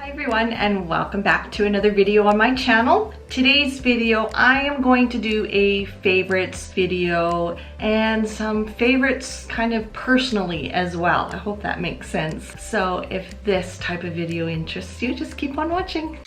Hi everyone, and welcome back to another video on my channel. Today's video I am going to do a favorites video and some favorites kind of personally as well. I hope that makes sense. So if this type of video interests you, just keep on watching.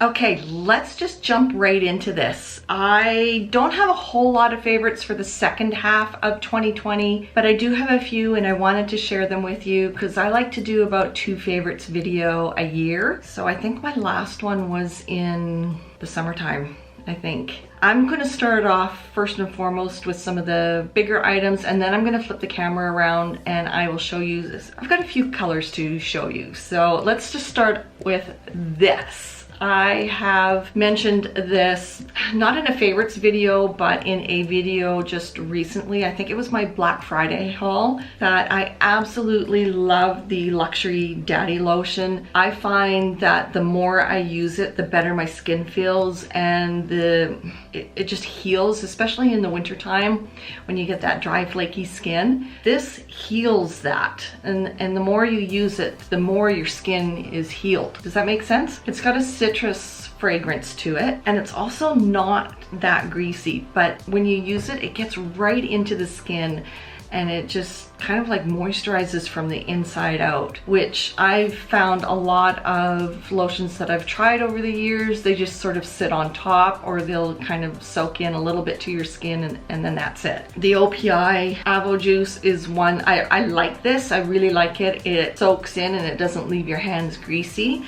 Okay, let's just jump right into this. I don't have a whole lot of favorites for the second half of 2020, but I do have a few and I wanted to share them with you because I like to do about 2 favorites video a year. So I think my last one was in the summertime, I think. I'm gonna start off first and foremost with some of the bigger items, and then I'm gonna flip the camera around and I will show you this. I've got a few colors to show you. So let's just start with this. I have mentioned this, not in a favorites video, but in a video just recently. I think it was my Black Friday haul, that I absolutely love the Luxury Daddy Lotion. I find that the more I use it, the better my skin feels, and it just heals, especially in the winter time when you get that dry, flaky skin. This heals that, and the more you use it, the more your skin is healed. Does that make sense? It's got a citrus fragrance to it, and it's also not that greasy, but when you use it, it gets right into the skin and it just kind of like moisturizes from the inside out, which I've found a lot of lotions that I've tried over the years, they just sort of sit on top, or they'll kind of soak in a little bit to your skin and then that's it. The OPI Avo Juice is one, I like this, I really like it. It soaks in and it doesn't leave your hands greasy.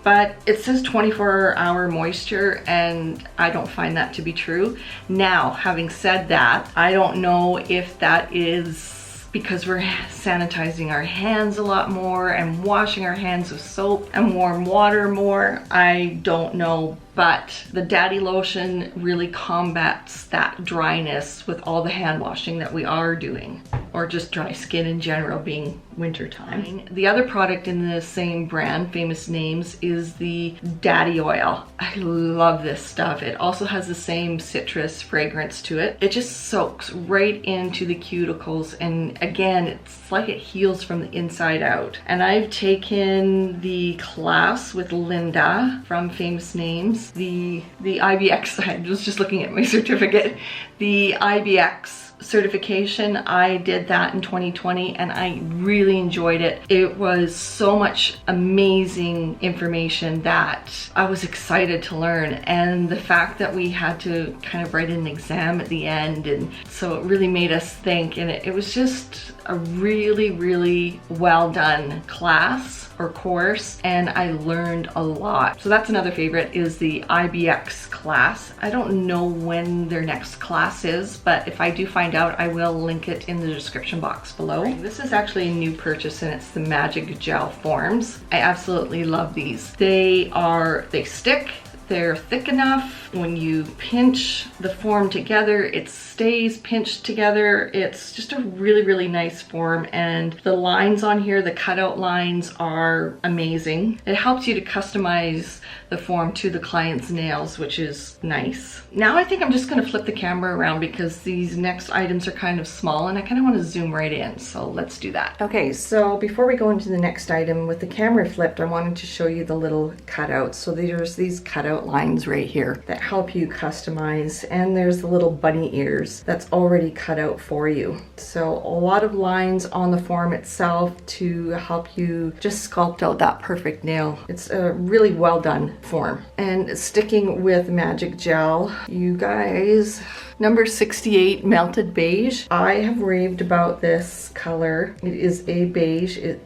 But it says 24-hour moisture, and I don't find that to be true. Now, having said that, I don't know if that is because we're sanitizing our hands a lot more and washing our hands with soap and warm water more. I don't know, but the Daddy Lotion really combats that dryness with all the hand washing that we are doing, or just dry skin in general, being winter time. The other product in the same brand, Famous Names, is the Daddy Oil. I love this stuff. It also has the same citrus fragrance to it. It just soaks right into the cuticles, and again, it's like it heals from the inside out. And I've taken the class with Linda from Famous Names, the IBX, I was just looking at my certificate, the IBX certification. I did that in 2020 and I really enjoyed it. It was so much amazing information that I was excited to learn, and the fact that we had to kind of write an exam at the end, and so it really made us think, and it was just a really well done class or course, and I learned a lot. So that's another favorite, is the IBX class. I don't know when their next class is, but if I do find out, I will link it in the description box below. This is actually a new purchase, and it's the Magic Gel forms. I absolutely love these. They stick, they're thick enough. When you pinch the form together, it stays pinched together. It's just a really nice form, and the lines on here, the cutout lines, are amazing. It helps you to customize the form to the client's nails, which is nice. Now I think I'm just gonna flip the camera around because these next items are kind of small and I kind of want to zoom right in, so let's do that. Okay, so before we go into the next item, with the camera flipped, I wanted to show you the little cutouts. So there's these cutout lines right here that help you customize, and there's the little bunny ears that's already cut out for you. So a lot of lines on the form itself to help you just sculpt out that perfect nail. It's a really well done form. And sticking with Magic Gel, you guys, number 68, Melted Beige. I have raved about this color. It is a beige. It's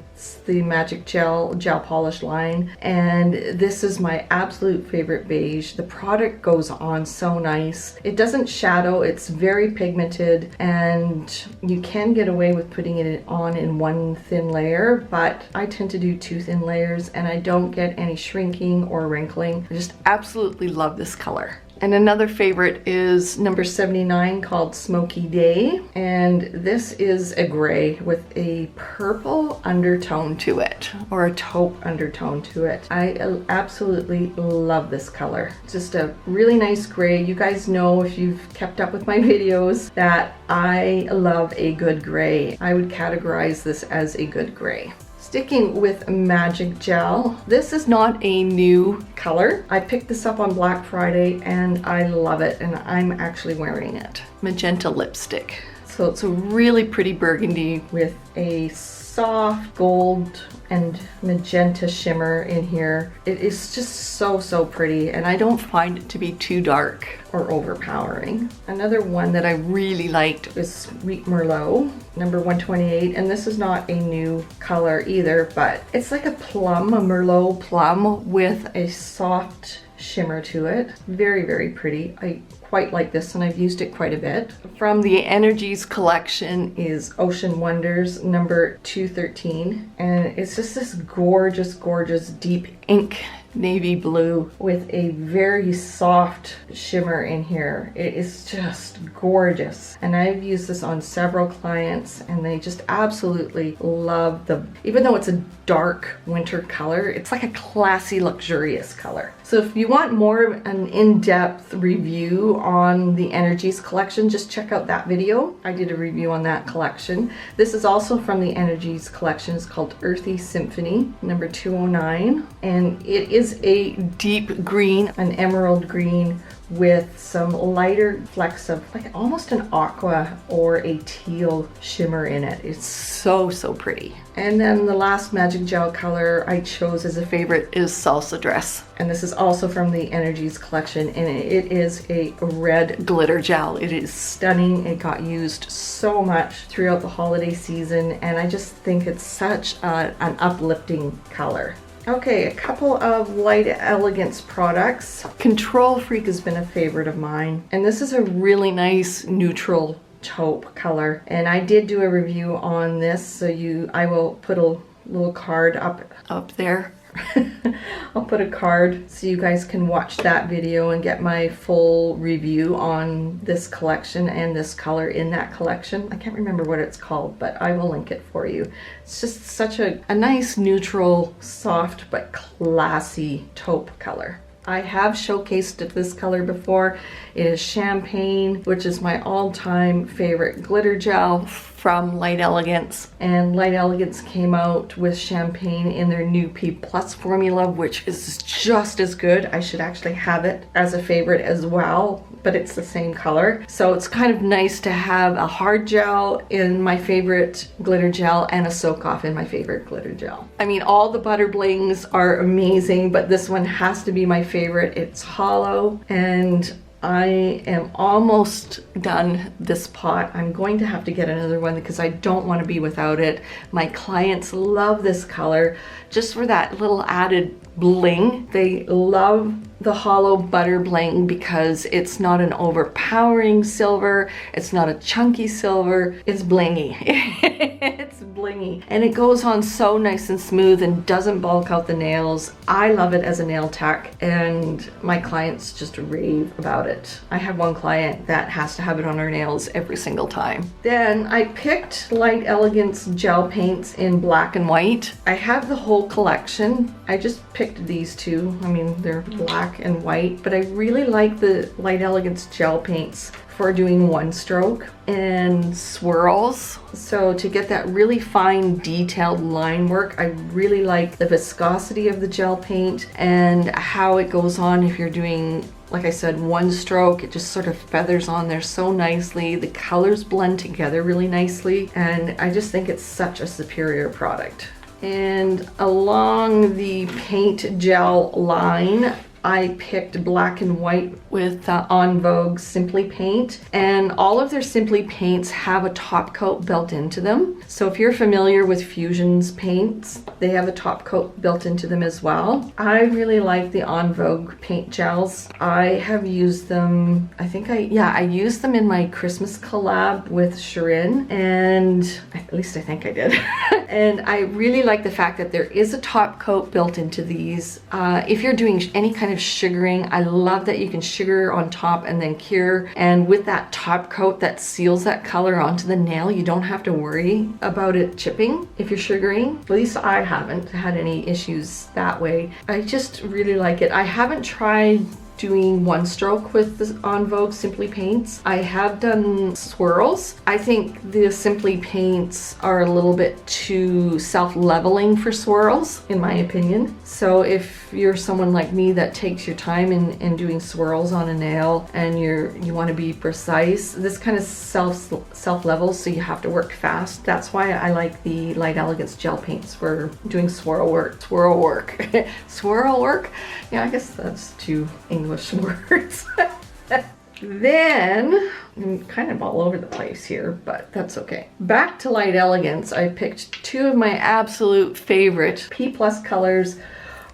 the Magic Gel polish line, and this is my absolute favorite beige. The product goes on so nice. It doesn't shadow, it's very pigmented, and you can get away with putting it on in one thin layer, but I tend to do 2 thin layers and I don't get any shrinking or wrinkling. I just absolutely love this color. And another favorite is number 79 called Smoky Day. And this is a gray with a purple undertone to it, or a taupe undertone to it. I absolutely love this color. It's just a really nice gray. You guys know, if you've kept up with my videos, that I love a good gray. I would categorize this as a good gray. Sticking with Magic Gel, this is not a new color. I picked this up on Black Friday and I love it, and I'm actually wearing it. Magenta lipstick. So it's a really pretty burgundy with a soft gold and magenta shimmer in here. It is just so pretty, and I don't find it to be too dark or overpowering. Another one that I really liked is Sweet Merlot, number 128, and this is not a new color either, but it's like a plum, a Merlot plum with a soft shimmer to it. Very pretty. I quite like this, and I've used it quite a bit. From the Energies collection is Ocean Wonders number 213, and it's just this gorgeous deep ink navy blue with a very soft shimmer in here. It is just gorgeous, and I've used this on several clients and they just absolutely love even though it's a dark winter color, it's like a classy, luxurious color. So if you want more of an in-depth review on the Energies collection, just check out that video. I did a review on that collection. This is also from the Energies collection. It's called Earthy Symphony, number 209, and it is a deep green, an emerald green, with some lighter flecks of like almost an aqua or a teal shimmer in it. It's so pretty. And then the last Magic Gel color I chose as a favorite is Salsa Dress. And this is also from the Energies collection, and it is a red glitter gel. It is stunning. It got used so much throughout the holiday season, and I just think it's such an uplifting color. Okay, a couple of Light Elegance products. Control Freak has been a favorite of mine, and this is a really nice neutral taupe color, and I did do a review on this, so I will put a little card up there. I'll put a card so you guys can watch that video and get my full review on this collection and this color in that collection. I can't remember what it's called, but I will link it for you. It's just such a nice neutral, soft but classy taupe color. I have showcased this color before. It is Champagne, which is my all-time favorite glitter gel from Light Elegance. And Light Elegance came out with Champagne in their new P Plus formula, which is just as good. I should actually have it as a favorite as well, but it's the same color. So it's kind of nice to have a hard gel in my favorite glitter gel and a soak off in my favorite glitter gel. I mean, all the butter blings are amazing, but this one has to be my favorite. It's hollow, and I am almost done this pot. I'm going to have to get another one because I don't want to be without it. My clients love this color just for that little added bling. They love the hollow butter bling because it's not an overpowering silver, it's not a chunky silver, it's blingy. It's blingy, and it goes on so nice and smooth and doesn't bulk out the nails. I love it as a nail tech, and my clients just rave about it. I have one client that has to have it on her nails every single time. Then I picked Light Elegance gel paints in black and white. I have the whole collection. I just picked these two. I mean, they're black and white, but I really like the Light Elegance gel paints for doing one stroke and swirls. So to get that really fine detailed line work, I really like the viscosity of the gel paint and how it goes on if you're doing, like I said, one stroke. It just sort of feathers on there so nicely. The colors blend together really nicely, and I just think it's such a superior product. And along the paint gel line, I picked black and white with En Vogue Simply Paint, and all of their Simply Paints have a top coat built into them. So if you're familiar with Fusion's paints, they have a top coat built into them as well. I really like the En Vogue paint gels. I have used them, I used them in my Christmas collab with Shirin, and at least I think I did. And I really like the fact that there is a top coat built into these. If you're doing any kind of sugaring, I love that you can sugar on top and then cure. And with that top coat that seals that color onto the nail, you don't have to worry about it chipping if you're sugaring. At least I haven't had any issues that way. I just really like it. I haven't tried doing one stroke with the On Vogue Simply Paints. I have done swirls. I think the Simply Paints are a little bit too self-leveling for swirls, in my opinion. So if you're someone like me that takes your time in doing swirls on a nail and you want to be precise, this kind of self-levels, so you have to work fast. That's why I like the Light Elegance gel paints for doing swirl work. Swirl work? Yeah, I guess that's two English words. Then, I'm kind of all over the place here, but that's okay. Back to Light Elegance, I picked two of my absolute favorite P+ colors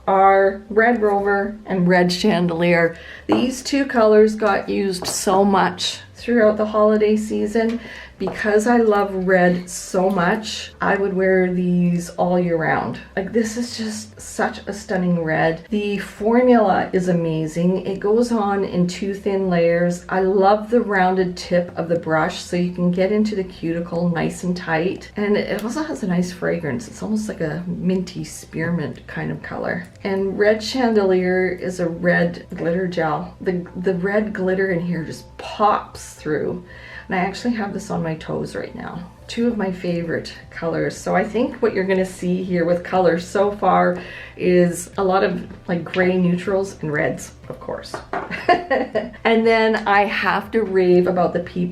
are Red Rover and Red Chandelier. These two colors got used so much throughout the holiday season. Because I love red so much, I would wear these all year round. Like, this is just such a stunning red. The formula is amazing. It goes on in 2 thin layers. I love the rounded tip of the brush so you can get into the cuticle nice and tight. And it also has a nice fragrance. It's almost like a minty spearmint kind of color. And Red Chandelier is a red glitter gel. The red glitter in here just pops through. And I actually have this on my toes right now. Two of my favorite colors. So I think what you're gonna see here with colors so far is a lot of like gray neutrals and reds, of course. And then I have to rave about the P+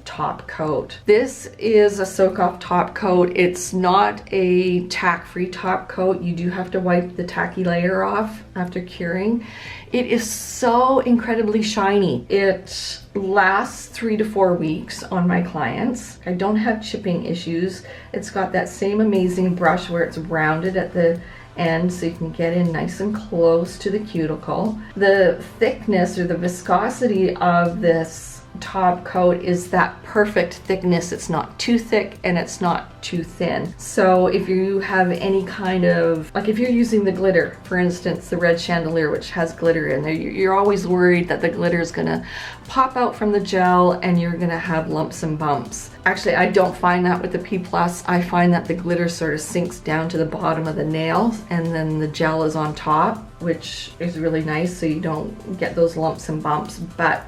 top coat. This is a soak-off top coat. It's not a tack-free top coat. You do have to wipe the tacky layer off after curing. It is so incredibly shiny. It lasts 3 to 4 weeks on my clients. I don't have chipping issues. It's got that same amazing brush where it's rounded at the end so you can get in nice and close to the cuticle. The thickness or the viscosity of this top coat is that perfect thickness. It's not too thick and it's not too thin. So if you have any kind of, like if you're using the glitter, for instance, the Red Chandelier, which has glitter in there, you're always worried that the glitter is gonna pop out from the gel and you're gonna have lumps and bumps. Actually, I don't find that with the P+. I find that the glitter sort of sinks down to the bottom of the nail and then the gel is on top, which is really nice so you don't get those lumps and bumps. But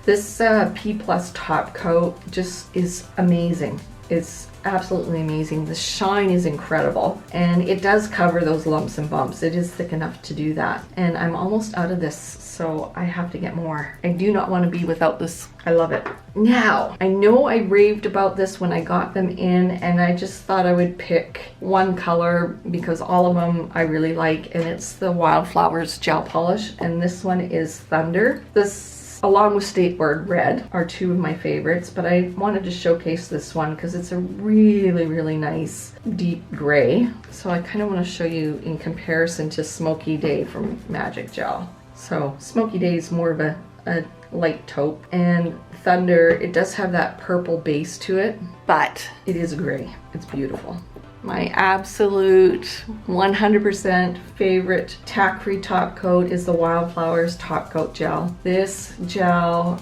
this P+ top coat just is amazing. It's absolutely amazing. The shine is incredible and it does cover those lumps and bumps. It is thick enough to do that. And I'm almost out of this, so I have to get more. I do not want to be without this. I love it. Now, I know I raved about this when I got them in and I just thought I would pick one color because all of them I really like, and it's the Wildflowers gel polish, and this one is Thunder. This along with Skateboard Red are two of my favorites, but I wanted to showcase this one because it's a really, really nice deep gray. So I kind of want to show you in comparison to Smoky Day from Magic Gel. So Smoky Day is more of a light taupe, and Thunder, it does have that purple base to it, but it is gray. It's beautiful. My absolute 100% favorite tack-free top coat is the Wildflowers Top Coat Gel. This gel,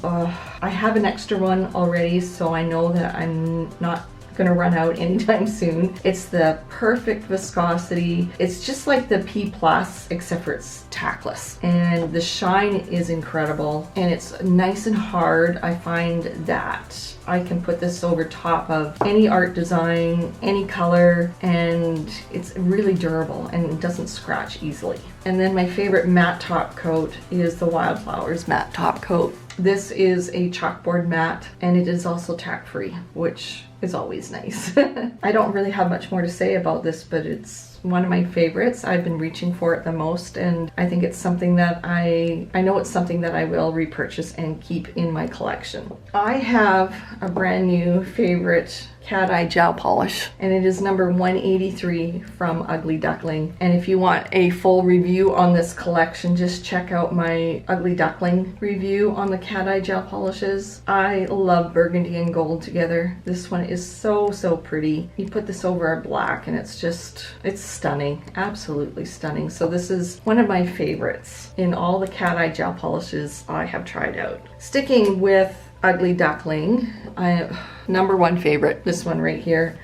I have an extra one already, so I know that I'm not gonna run out anytime soon. It's the perfect viscosity. It's just like the P+, except for it's tackless. And the shine is incredible and it's nice and hard. I find that I can put this over top of any art design, any color, and it's really durable and it doesn't scratch easily. And then my favorite matte top coat is the Wildflowers matte top coat. This is a chalkboard matte and it is also tack-free, which is always nice. I don't really have much more to say about this, but it's one of my favorites. I've been reaching for it the most, and I think it's something that I know it's something that I will repurchase and keep in my collection. I have a brand new favorite cat eye gel polish, and it is number 183 from Ugly Duckling. And if you want a full review on this collection, just check out my Ugly Duckling review on the cat eye gel polishes. I love burgundy and gold together. This one is so pretty. You put this over a black and it's stunning, absolutely stunning. So this is one of my favorites in all the cat eye gel polishes I have tried out. Sticking with Ugly Duckling, number one favorite, this one right here,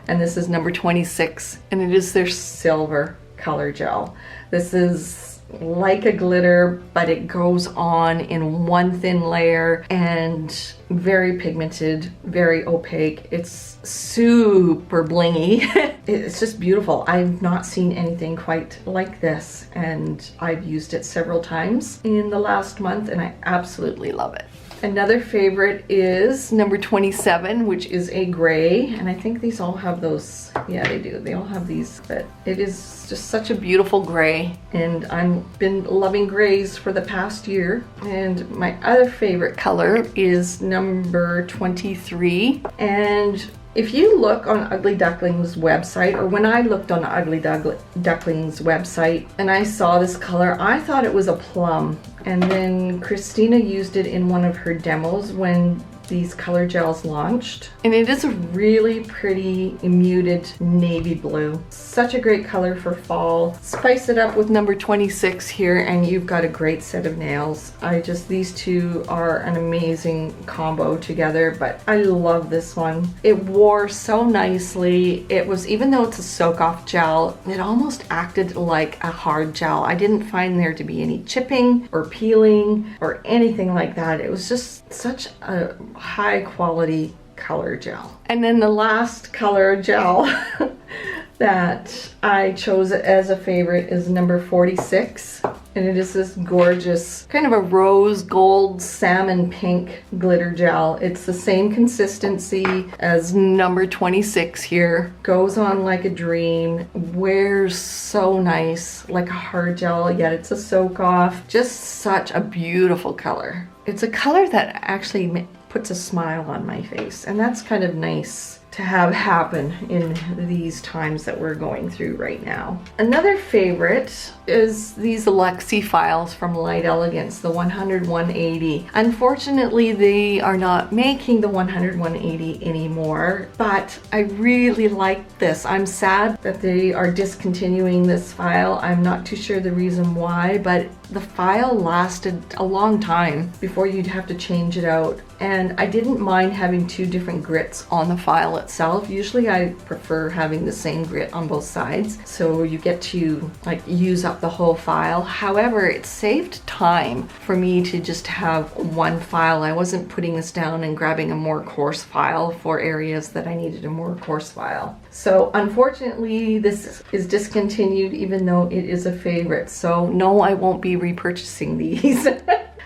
and this is number 26, and it is their silver color gel. This is like a glitter, but it goes on in one thin layer and very pigmented, very opaque. It's super blingy. It's just beautiful. I've not seen anything quite like this, and I've used it several times in the last month, and I absolutely love it. Another favorite is number 27, which is a gray, and I think these all have those. Yeah, they do. They all have these, but it is just such a beautiful gray, and I've been loving grays for the past year. And my other favorite color is number 23, and if you look on Ugly Duckling's website, or when I looked on Ugly Duckling's website and I saw this color, I thought it was a plum. And then Christina used it in one of her demos when these color gels launched. And it is a really pretty muted navy blue. Such a great color for fall. Spice it up with number 26 here and you've got a great set of nails. These two are an amazing combo together, but I love this one. It wore so nicely. It was, even though it's a soak-off gel, it almost acted like a hard gel. I didn't find there to be any chipping or peeling or anything like that. It was just such a high quality color gel. And then the last color gel that I chose as a favorite is number 46, and it is this gorgeous kind of a rose gold salmon pink glitter gel. It's the same consistency as number 26 here. Goes on like a dream, wears so nice, like a hard gel, yet it's a soak off. Just such a beautiful color. It's a color that actually puts a smile on my face, and that's kind of nice to have happen in these times that we're going through right now. Another favorite is these Alexi files from Light Elegance, the 100-180. Unfortunately, they are not making the 100-180 anymore, but I really like this. I'm sad that they are discontinuing this file. I'm not too sure the reason why, but the file lasted a long time before you'd have to change it out. And I didn't mind having two different grits on the file itself. Usually I prefer having the same grit on both sides, so you get to like use up the whole file. However, it saved time for me to just have one file. I wasn't putting this down and grabbing a more coarse file for areas that I needed a more coarse file. So unfortunately, this is discontinued, even though it is a favorite. So no, I won't be repurchasing these.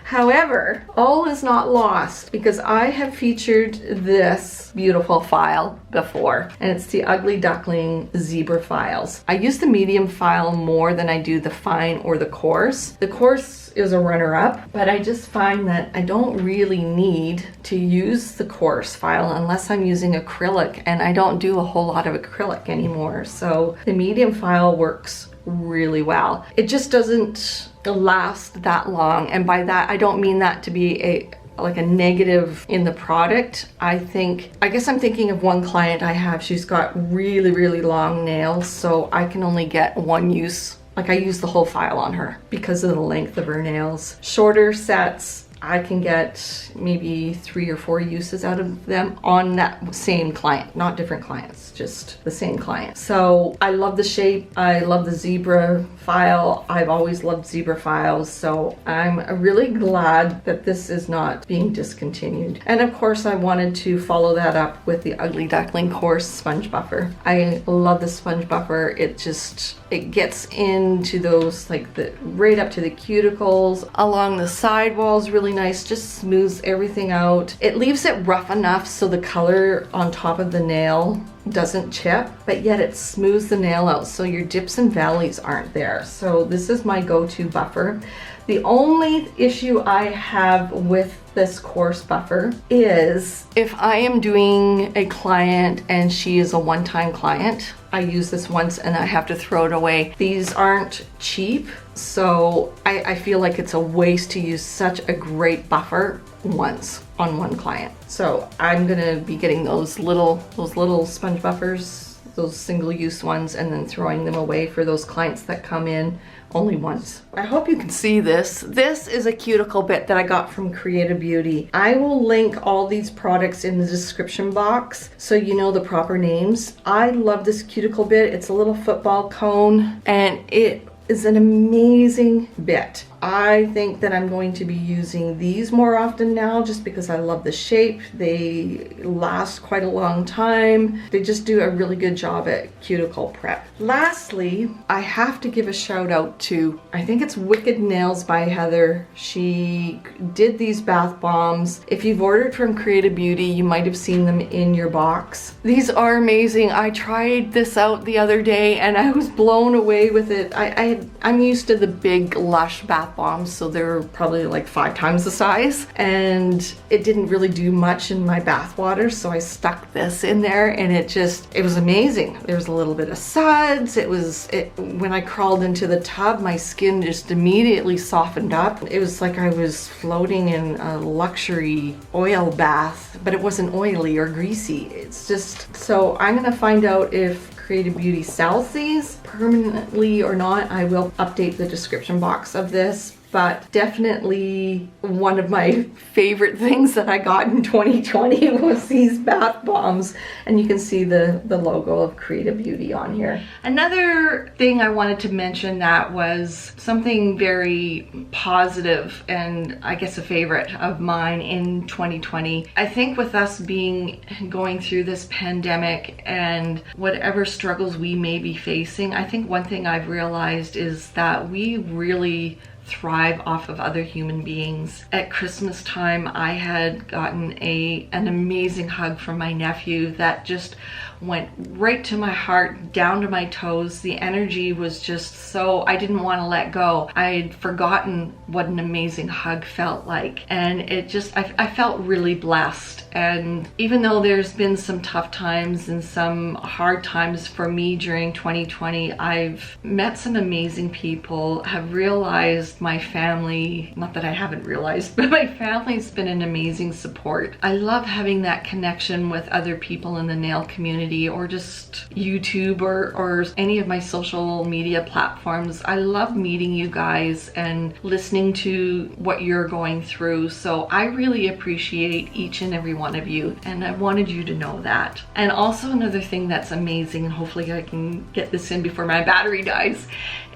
However, all is not lost, because I have featured this beautiful file before, and it's the Ugly Duckling Zebra files. I use the medium file more than I do the fine or the coarse. The coarse is a runner-up, but I just find that I don't really need to use the coarse file unless I'm using acrylic, and I don't do a whole lot of acrylic anymore. So the medium file works really well. It just doesn't last that long, and by that I don't mean that to be a negative in the product. I guess I'm thinking of one client I have. She's got really long nails, so I can only get one use. Like, I use the whole file on her because of the length of her nails. Shorter sets, I can get maybe 3 or 4 uses out of them on that same client, not different clients, just the same client. So I love the shape. I love the zebra file. I've always loved zebra files, so I'm really glad that this is not being discontinued. And of course, I wanted to follow that up with the Ugly Duckling Coarse Sponge Buffer. I love the sponge buffer. It gets into those, like, right up to the cuticles, along the sidewalls really really nice, just smooths everything out. It leaves it rough enough so the color on top of the nail doesn't chip, but yet it smooths the nail out so your dips and valleys aren't there. So this is my go-to buffer. The only issue I have with this coarse buffer is if I am doing a client and she is a one-time client, I use this once and I have to throw it away. These aren't cheap, so I feel like it's a waste to use such a great buffer once on one client. So I'm gonna be getting those little sponge buffers, those single-use ones, and then throwing them away for those clients that come in only once. I hope you can see this. This is a cuticle bit that I got from Creative Beauty. I will link all these products in the description box so you know the proper names. I love this cuticle bit. It's a little football cone and it is an amazing bit. I think that I'm going to be using these more often now just because I love the shape. They last quite a long time. They just do a really good job at cuticle prep. Lastly, I have to give a shout out to, I think it's Wicked Nails by Heather. She did these bath bombs. If you've ordered from Creative Beauty, you might have seen them in your box. These are amazing. I tried this out the other day and I was blown away with it. I'm used to the big lush bath bombs, so they're probably like 5 times the size, and it didn't really do much in my bath water, so I stuck this in there and it was amazing. There was a little bit of suds. When I crawled into the tub, my skin just immediately softened up. It was like I was floating in a luxury oil bath, but it wasn't oily or greasy. It's just, so I'm gonna find out if Creative Beauty sells these permanently or not. I will update the description box of this, but definitely one of my favorite things that I got in 2020 was these bath bombs, and you can see the logo of Creative Beauty on here. Another thing I wanted to mention that was something very positive and I guess a favorite of mine in 2020. I think with us going through this pandemic and whatever struggles we may be facing, I think one thing I've realized is that we really thrive off of other human beings. At Christmas time, I had gotten an amazing hug from my nephew that just went right to my heart, down to my toes. The energy was just so, I didn't want to let go. I had forgotten what an amazing hug felt like, and it just, I felt really blessed. And even though there's been some tough times and some hard times for me during 2020, I've met some amazing people, have realized my family, not that I haven't realized, but my family's been an amazing support. I love having that connection with other people in the nail community, or just YouTube or any of my social media platforms. I love meeting you guys and listening to what you're going through. So I really appreciate each and every one of you, and I wanted you to know that. And also another thing that's amazing, and hopefully I can get this in before my battery dies,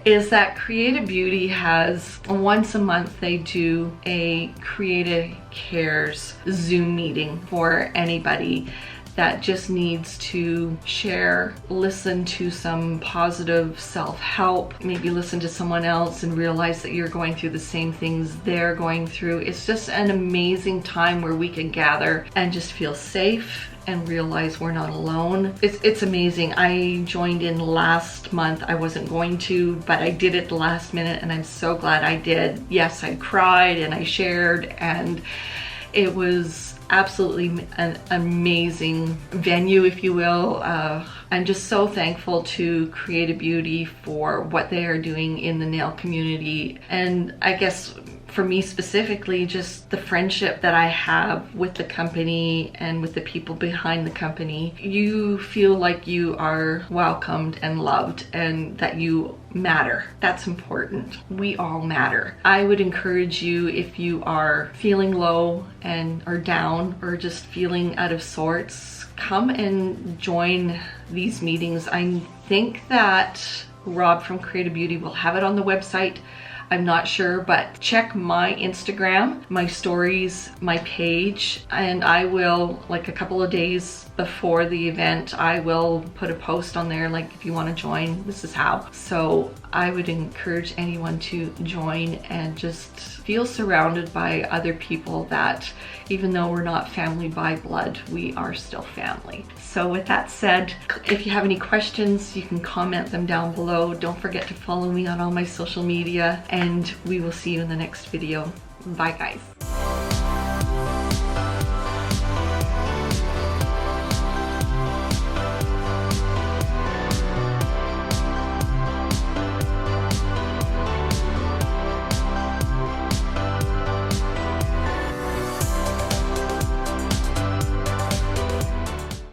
is that Creative Beauty has once a month they do a Creative Cares Zoom meeting for anybody that just needs to share, listen to some positive self-help, maybe listen to someone else and realize that you're going through the same things they're going through. It's just an amazing time where we can gather and just feel safe and realize we're not alone. It's amazing. I joined in last month. I wasn't going to, but I did it the last minute and I'm so glad I did. Yes, I cried and I shared, and it was absolutely an amazing venue, if you will. I'm just so thankful to Creative Beauty for what they are doing in the nail community. And I guess for me specifically, just the friendship that I have with the company and with the people behind the company. You feel like you are welcomed and loved and that you matter. That's important. We all matter. I would encourage you, if you are feeling low and or down or just feeling out of sorts, come and join these meetings. I think that Rob from Creative Beauty will have it on the website. I'm not sure, but check my Instagram, my stories, my page, and I will, like a couple of days before the event, I will put a post on there like, if you want to join, this is how. So I would encourage anyone to join and just feel surrounded by other people that, even though we're not family by blood, we are still family. So with that said, if you have any questions, you can comment them down below. Don't forget to follow me on all my social media, and we will see you in the next video. Bye guys.